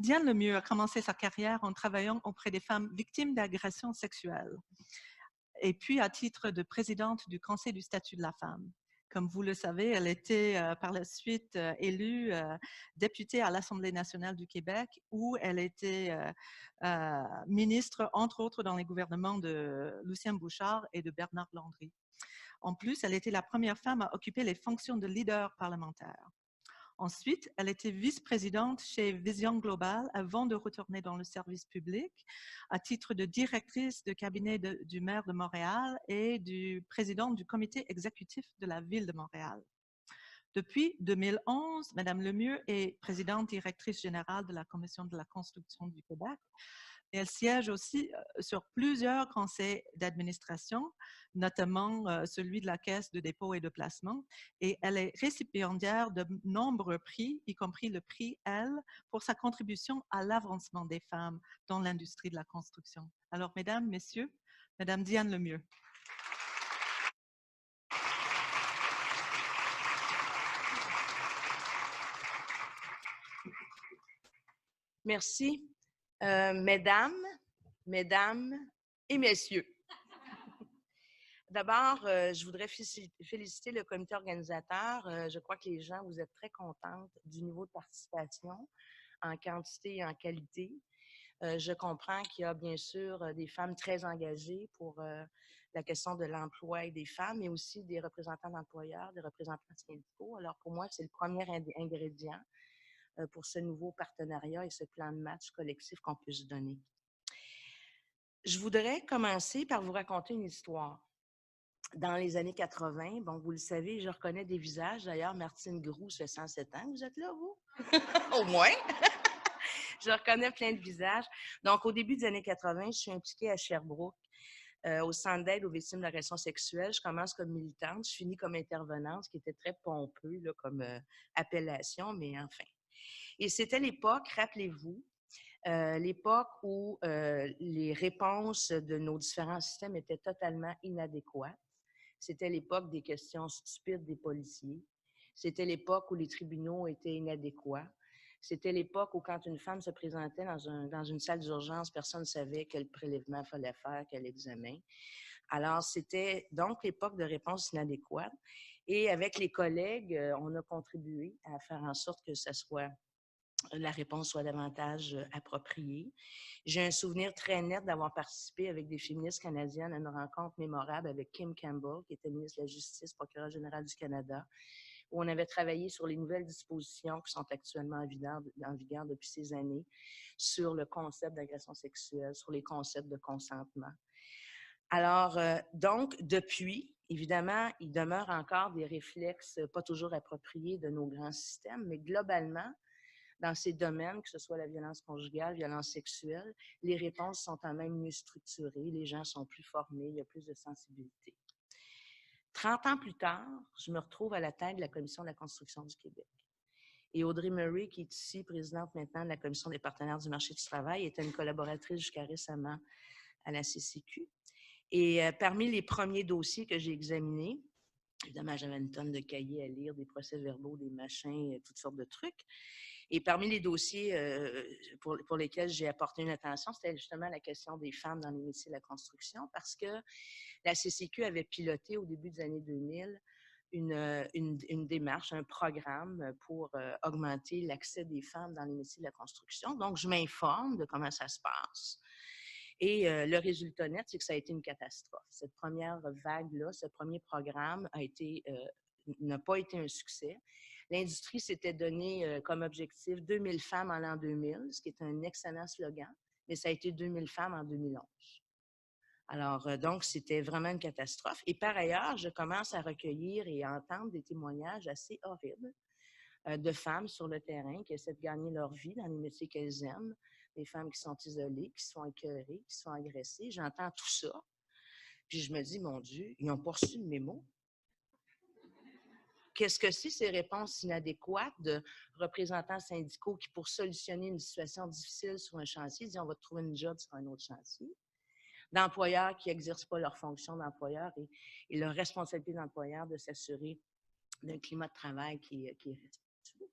Diane Lemieux a commencé sa carrière en travaillant auprès des femmes victimes d'agressions sexuelles et puis à titre de présidente du Conseil du statut de la femme. Comme vous le savez, elle était par la suite élue députée à l'Assemblée nationale du Québec, où elle était ministre, entre autres, dans les gouvernements de Lucien Bouchard et de Bernard Landry. En plus, elle était la première femme à occuper les fonctions de leader parlementaire. Ensuite, elle était vice-présidente chez Vision Global avant de retourner dans le service public à titre de directrice de cabinet du maire de Montréal et du président du comité exécutif de la ville de Montréal. Depuis 2011, Mme Lemieux est présidente directrice générale de la Commission de la construction du Québec. Et elle siège aussi sur plusieurs conseils d'administration, notamment celui de la Caisse de dépôt et de placement. Et elle est récipiendaire de nombreux prix, y compris le prix Elle, pour sa contribution à l'avancement des femmes dans l'industrie de la construction. Alors, mesdames, messieurs, Madame Diane Lemieux. Merci. Mesdames et messieurs. D'abord, je voudrais féliciter le comité organisateur. Je crois que les gens, vous êtes très contentes du niveau de participation en quantité et en qualité. Je comprends qu'il y a bien sûr des femmes très engagées pour la question de l'emploi et des femmes, mais aussi des représentants d'employeurs, des représentants syndicaux. Alors pour moi, c'est le premier ingrédient pour ce nouveau partenariat et ce plan de match collectif qu'on peut se donner. Je voudrais commencer par vous raconter une histoire. Dans les années 80, bon, vous le savez, je reconnais des visages. D'ailleurs, Martine Groux, ça fait 107 ans. Vous êtes là, vous? Au moins. Je reconnais plein de visages. Donc, au début des années 80, je suis impliquée à Sherbrooke, au Centre d'aide aux victimes d'agressions sexuelles. Je commence comme militante, je finis comme intervenante, ce qui était très pompeux là, comme appellation, mais enfin. Et c'était l'époque, rappelez-vous, l'époque où les réponses de nos différents systèmes étaient totalement inadéquates. C'était l'époque des questions stupides des policiers. C'était l'époque où les tribunaux étaient inadéquats. C'était l'époque où, quand une femme se présentait dans une salle d'urgence, personne ne savait quel prélèvement il fallait faire, quel examen. Alors, c'était donc l'époque de réponses inadéquates. Et avec les collègues, on a contribué à faire en sorte que la réponse soit davantage appropriée. J'ai un souvenir très net d'avoir participé avec des féministes canadiennes à une rencontre mémorable avec Kim Campbell, qui était ministre de la Justice, procureure générale du Canada, où on avait travaillé sur les nouvelles dispositions qui sont actuellement en vigueur depuis ces années sur le concept d'agression sexuelle, sur les concepts de consentement. Alors, donc, depuis, évidemment, il demeure encore des réflexes pas toujours appropriés de nos grands systèmes, mais globalement, dans ces domaines, que ce soit la violence conjugale, violence sexuelle, les réponses sont quand même mieux structurées, les gens sont plus formés, il y a plus de sensibilité. 30 ans plus tard, je me retrouve à la tête de la Commission de la construction du Québec. Et Audrey Murray, qui est ici présidente maintenant de la Commission des partenaires du marché du travail, était une collaboratrice jusqu'à récemment à la CCQ. Et parmi les premiers dossiers que j'ai examinés, évidemment, j'avais une tonne de cahiers à lire, des procès-verbaux, des machins, toutes sortes de trucs. Et parmi les dossiers pour lesquels j'ai apporté une attention, c'était justement la question des femmes dans les métiers de la construction, parce que la CCQ avait piloté au début des années 2000 une démarche, un programme pour augmenter l'accès des femmes dans les métiers de la construction. Donc, je m'informe de comment ça se passe. Et le résultat net, c'est que ça a été une catastrophe. Cette première vague-là, ce premier programme n'a pas été un succès. L'industrie s'était donné comme objectif 2000 femmes en l'an 2000, ce qui est un excellent slogan, mais ça a été 2000 femmes en 2011. Alors, donc, c'était vraiment une catastrophe. Et par ailleurs, je commence à recueillir et à entendre des témoignages assez horribles de femmes sur le terrain qui essaient de gagner leur vie dans les métiers qu'elles aiment, des femmes qui sont isolées, qui sont écœurées, qui sont agressées. J'entends tout ça. Puis je me dis, mon Dieu, ils n'ont pas reçu le mémo. Qu'est-ce que c'est ces réponses inadéquates de représentants syndicaux qui, pour solutionner une situation difficile sur un chantier, disent on va te trouver une job sur un autre chantier, d'employeurs qui n'exercent pas leur fonction d'employeur et leur responsabilité d'employeur de s'assurer d'un climat de travail qui est respectueux.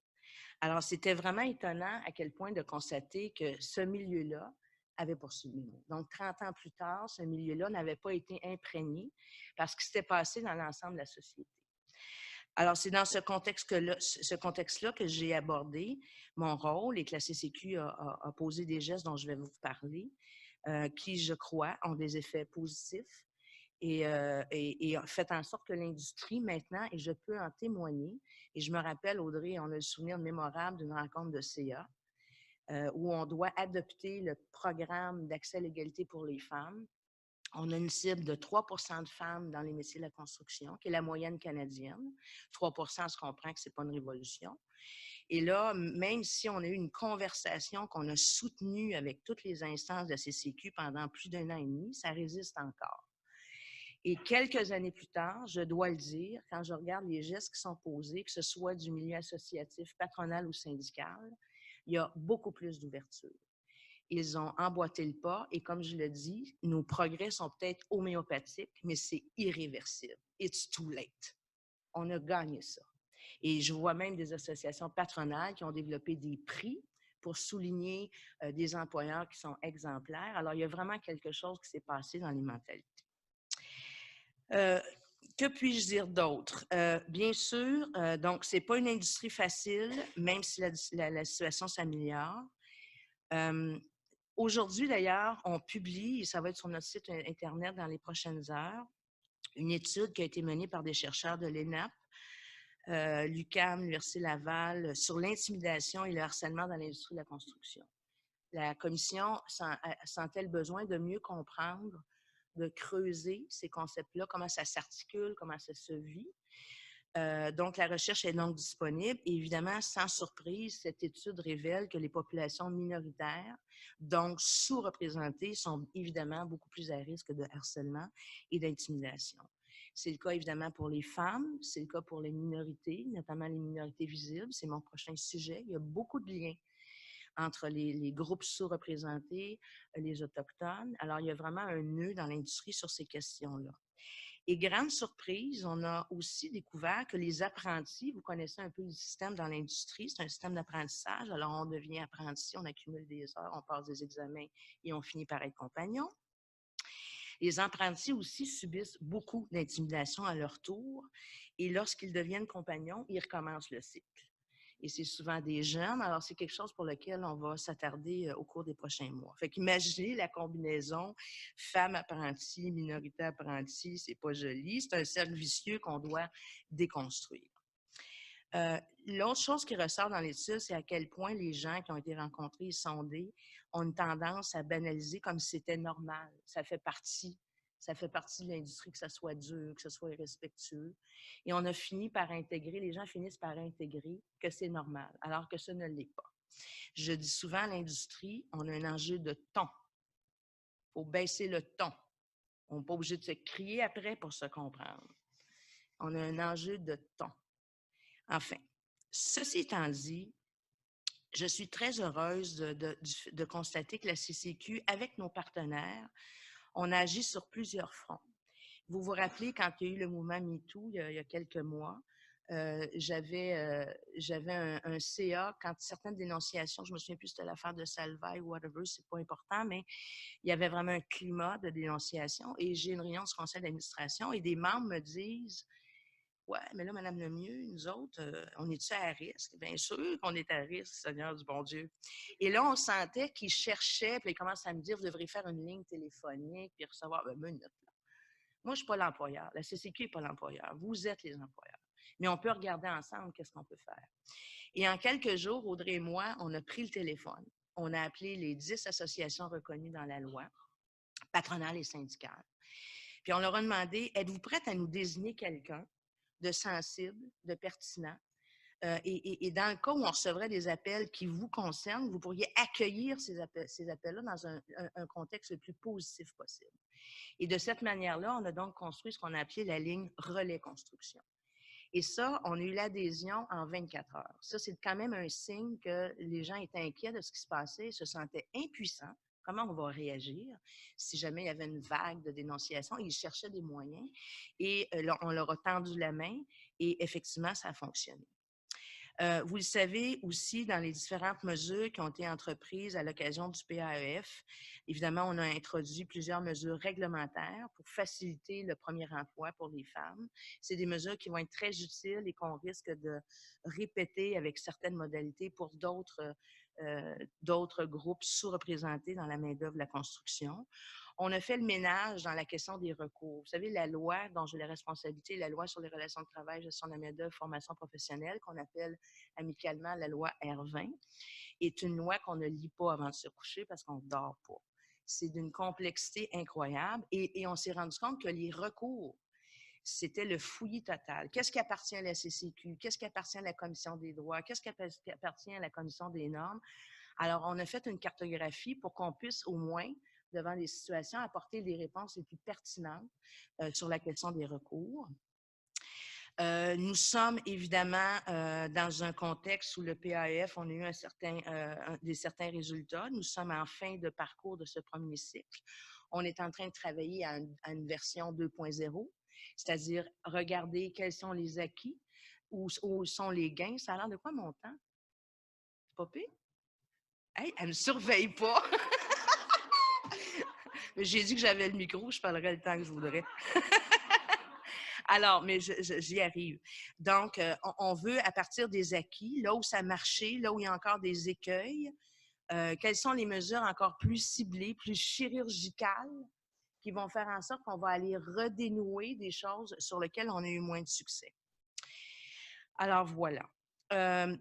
Alors, c'était vraiment étonnant à quel point de constater que ce milieu-là avait poursuivi. Donc, 30 ans plus tard, ce milieu-là n'avait pas été imprégné parce que s'était passé dans l'ensemble de la société. Alors, c'est dans ce contexte-là que j'ai abordé mon rôle et que la CCQ a posé des gestes dont je vais vous parler, qui, je crois, ont des effets positifs et a fait en sorte que l'industrie, maintenant, et je peux en témoigner, et je me rappelle, Audrey, on a le souvenir mémorable d'une rencontre de CA, où on doit adopter le programme d'accès à l'égalité pour les femmes. On a une cible de 3 de femmes dans les métiers de la construction, qui est la moyenne canadienne. 3 on se comprend que ce n'est pas une révolution. Et là, même si on a eu une conversation qu'on a soutenue avec toutes les instances de la CCQ pendant plus d'1 an et demi, ça résiste encore. Et quelques années plus tard, je dois le dire, quand je regarde les gestes qui sont posés, que ce soit du milieu associatif, patronal ou syndical, il y a beaucoup plus d'ouverture. Ils ont emboîté le pas et comme je le dis, nos progrès sont peut-être homéopathiques, mais c'est irréversible. It's too late. On a gagné ça. Et je vois même des associations patronales qui ont développé des prix pour souligner des employeurs qui sont exemplaires. Alors, il y a vraiment quelque chose qui s'est passé dans les mentalités. Que puis-je dire d'autre? Bien sûr, donc, ce n'est pas une industrie facile, même si la situation s'améliore. Aujourd'hui, d'ailleurs, on publie, et ça va être sur notre site Internet dans les prochaines heures, une étude qui a été menée par des chercheurs de l'ENAP, l'UQAM, l'Université Laval, sur l'intimidation et le harcèlement dans l'industrie de la construction. La commission sent-elle besoin de mieux comprendre, de creuser ces concepts-là, comment ça s'articule, comment ça se vit. Donc, la recherche est donc disponible. Et évidemment, sans surprise, cette étude révèle que les populations minoritaires, donc sous-représentées, sont évidemment beaucoup plus à risque de harcèlement et d'intimidation. C'est le cas évidemment pour les femmes, c'est le cas pour les minorités, notamment les minorités visibles. C'est mon prochain sujet. Il y a beaucoup de liens entre les groupes sous-représentés, les Autochtones. Alors, il y a vraiment un nœud dans l'industrie sur ces questions-là. Et grande surprise, on a aussi découvert que les apprentis, vous connaissez un peu le système dans l'industrie, c'est un système d'apprentissage. Alors, on devient apprenti, on accumule des heures, on passe des examens et on finit par être compagnon. Les apprentis aussi subissent beaucoup d'intimidation à leur tour et lorsqu'ils deviennent compagnons, ils recommencent le cycle. Et c'est souvent des jeunes, alors c'est quelque chose pour lequel on va s'attarder au cours des prochains mois. Fait qu'imaginez la combinaison femme apprentie, minorité apprentie, c'est pas joli, c'est un cercle vicieux qu'on doit déconstruire. L'autre chose qui ressort dans l'étude, c'est à quel point les gens qui ont été rencontrés et sondés ont une tendance à banaliser comme si c'était normal. Ça fait partie de l'industrie, que ça soit dur, que ce soit irrespectueux. Et on a fini par intégrer, les gens finissent par intégrer que c'est normal, alors que ce ne l'est pas. Je dis souvent à l'industrie, on a un enjeu de ton. Il faut baisser le ton. On n'est pas obligé de se crier après pour se comprendre. On a un enjeu de ton. Enfin, ceci étant dit, je suis très heureuse de constater que la CCQ, avec nos partenaires, on agit sur plusieurs fronts. Vous vous rappelez, quand il y a eu le mouvement MeToo, il y a quelques mois, j'avais un CA, quand certaines dénonciations, je me souviens plus si c'était l'affaire de Salvaille ou whatever, c'est pas important, mais il y avait vraiment un climat de dénonciation et j'ai une réunion du conseil d'administration et des membres me disent « Ouais, mais là, Madame Lemieux, nous autres, on est-tu à risque? » Bien sûr qu'on est à risque, Seigneur du bon Dieu. Et là, on sentait qu'ils cherchaient, puis ils commencent à me dire « Vous devriez faire une ligne téléphonique, puis recevoir... » Ben, minute, là. Moi, je ne suis pas l'employeur. La CCQ n'est pas l'employeur. Vous êtes les employeurs. Mais on peut regarder ensemble qu'est-ce qu'on peut faire. Et en quelques jours, Audrey et moi, on a pris le téléphone. On a appelé les 10 associations reconnues dans la loi, patronales et syndicales. Puis on leur a demandé, êtes-vous prête à nous désigner quelqu'un de sensible, de pertinent? Et dans le cas où on recevrait des appels qui vous concernent, vous pourriez accueillir ces appels-là dans un contexte le plus positif possible. Et de cette manière-là, on a donc construit ce qu'on a appelé la ligne relais construction. Et ça, on a eu l'adhésion en 24 heures. Ça, c'est quand même un signe que les gens étaient inquiets de ce qui se passait, se sentaient impuissants. Comment on va réagir si jamais il y avait une vague de dénonciation? Ils cherchaient des moyens et on leur a tendu la main et effectivement, ça a fonctionné. Vous le savez aussi, dans les différentes mesures qui ont été entreprises à l'occasion du PAEF, évidemment, on a introduit plusieurs mesures réglementaires pour faciliter le premier emploi pour les femmes. C'est des mesures qui vont être très utiles et qu'on risque de répéter avec certaines modalités pour d'autres groupes sous-représentés dans la main-d'œuvre de la construction. On a fait le ménage dans la question des recours. Vous savez, la loi dont j'ai la responsabilité, la loi sur les relations de travail, gestion de la main-d'œuvre, formation professionnelle, qu'on appelle amicalement la loi R20, est une loi qu'on ne lit pas avant de se coucher parce qu'on ne dort pas. C'est d'une complexité incroyable et on s'est rendu compte que les recours, c'était le fouillis total. Qu'est-ce qui appartient à la CCQ? Qu'est-ce qui appartient à la Commission des droits? Qu'est-ce qui appartient à la Commission des normes? Alors, on a fait une cartographie pour qu'on puisse au moins, devant les situations, apporter les réponses les plus pertinentes sur la question des recours. Nous sommes évidemment dans un contexte où le PAEF, on a eu certains résultats. Nous sommes en fin de parcours de ce premier cycle. On est en train de travailler à une version 2.0, c'est-à-dire regarder quels sont les acquis, où sont les gains. Ça a l'air de quoi mon temps? Pas pire? Hey, elle ne me surveille pas! J'ai dit que j'avais le micro, je parlerais le temps que je voudrais. Alors, mais j'y arrive. Donc, on veut, à partir des acquis, là où ça a marché, là où il y a encore des écueils, quelles sont les mesures encore plus ciblées, plus chirurgicales, qui vont faire en sorte qu'on va aller redénouer des choses sur lesquelles on a eu moins de succès. Alors, voilà.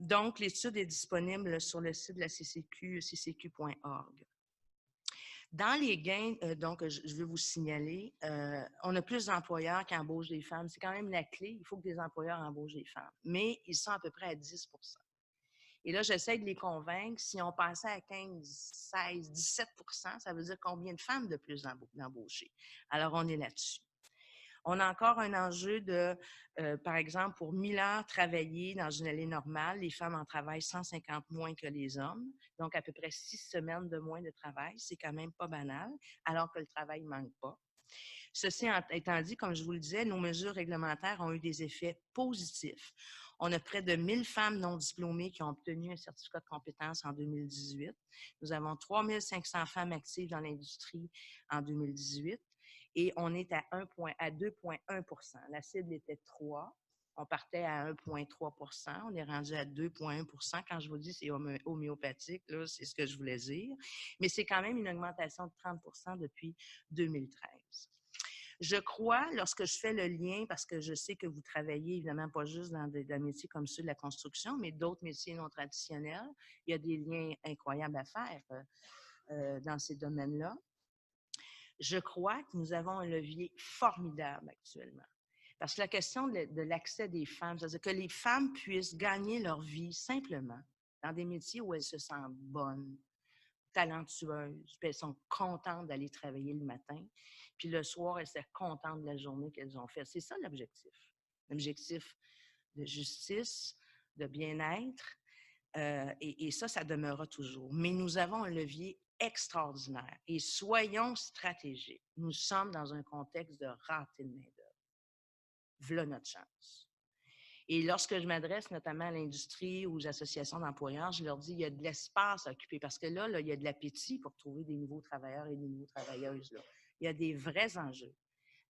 Donc, l'étude est disponible sur le site de la CCQ, ccq.org. Dans les gains, donc, je veux vous signaler, on a plus d'employeurs qui embauchent des femmes. C'est quand même la clé. Il faut que des employeurs embauchent des femmes. Mais ils sont à peu près à 10 %. Et là, j'essaie de les convaincre. Si on passait à 15, 16, 17 % ça veut dire combien de femmes de plus d'embaucher? Alors, on est là-dessus. On a encore un enjeu de, par exemple, pour 1000 heures travaillées dans une année normale, les femmes en travaillent 150 moins que les hommes, donc à peu près 6 semaines de moins de travail. C'est quand même pas banal, alors que le travail ne manque pas. Ceci étant dit, comme je vous le disais, nos mesures réglementaires ont eu des effets positifs. On a près de 1000 femmes non diplômées qui ont obtenu un certificat de compétence en 2018. Nous avons 3500 femmes actives dans l'industrie en 2018 et on est à 2,1 %. La cible était 3. On partait à 1,3 %. On est rendu à 2,1 %. Quand je vous dis c'est homéopathique, là, c'est ce que je voulais dire. Mais c'est quand même une augmentation de 30 % depuis 2013. Je crois, lorsque je fais le lien, parce que je sais que vous travaillez évidemment pas juste dans des métiers comme ceux de la construction, mais d'autres métiers non traditionnels, il y a des liens incroyables à faire dans ces domaines-là. Je crois que nous avons un levier formidable actuellement. Parce que la question de l'accès des femmes, c'est-à-dire que les femmes puissent gagner leur vie simplement dans des métiers où elles se sentent bonnes, talentueuses, puis elles sont contentes d'aller travailler le matin, puis le soir, elles sont contentes de la journée qu'elles ont faite. C'est ça l'objectif. L'objectif de justice, de bien-être, et ça demeurera toujours. Mais nous avons un levier extraordinaire et soyons stratégiques. Nous sommes dans un contexte de rareté de main-d'œuvre. Voilà notre chance. Et lorsque je m'adresse notamment à l'industrie ou aux associations d'employeurs, je leur dis qu'il y a de l'espace à occuper parce que là, il y a de l'appétit pour trouver des nouveaux travailleurs et des nouvelles travailleuses. Là. Il y a des vrais enjeux.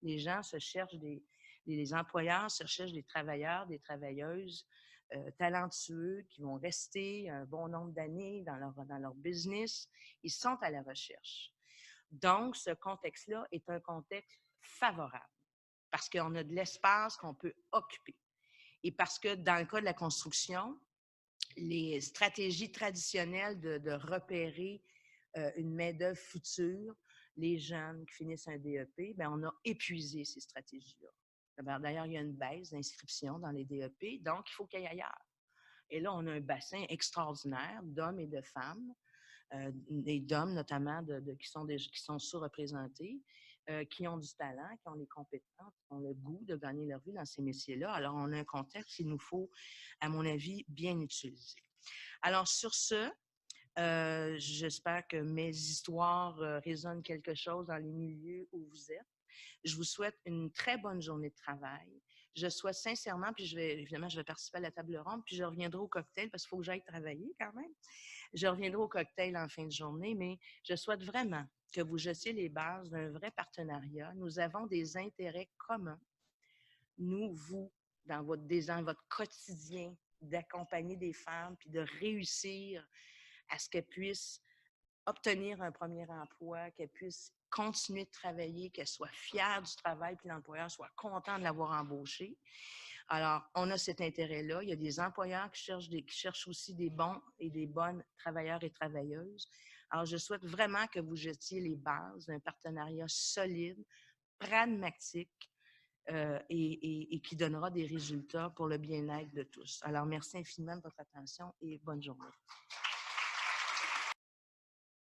Les gens se cherchent les employeurs se cherchent des travailleurs, des travailleuses talentueux qui vont rester un bon nombre d'années dans leur business. Ils sont à la recherche. Donc, ce contexte-là est un contexte favorable parce qu'on a de l'espace qu'on peut occuper. Et parce que dans le cas de la construction, les stratégies traditionnelles de repérer une main-d'œuvre future, les jeunes qui finissent un DEP, bien, on a épuisé ces stratégies-là. D'ailleurs, il y a une baisse d'inscription dans les DEP, donc il faut qu'il y ait ailleurs. Et là, on a un bassin extraordinaire d'hommes et de femmes, et d'hommes notamment qui sont sous-représentés, qui ont du talent, qui ont les compétences, qui ont le goût de gagner leur vie dans ces métiers-là. Alors, on a un contexte qu'il nous faut, à mon avis, bien utiliser. Alors, sur ce, j'espère que mes histoires résonnent quelque chose dans les milieux où vous êtes. Je vous souhaite une très bonne journée de travail. je souhaite sincèrement, puis évidemment, je vais participer à la table ronde, puis je reviendrai au cocktail parce qu'il faut que j'aille travailler quand même. Je reviendrai au cocktail en fin de journée, mais je souhaite vraiment que vous jetiez les bases d'un vrai partenariat. Nous avons des intérêts communs, nous, vous, dans votre quotidien, d'accompagner des femmes, puis de réussir à ce qu'elles puissent obtenir un premier emploi, qu'elle puisse continuer de travailler, qu'elle soit fière du travail, puis l'employeur soit content de l'avoir embauchée. Alors, on a cet intérêt-là. Il y a des employeurs qui cherchent aussi des bons et des bonnes travailleurs et travailleuses. Alors, je souhaite vraiment que vous jetiez les bases d'un partenariat solide, pragmatique, et qui donnera des résultats pour le bien-être de tous. Alors, merci infiniment de votre attention et bonne journée.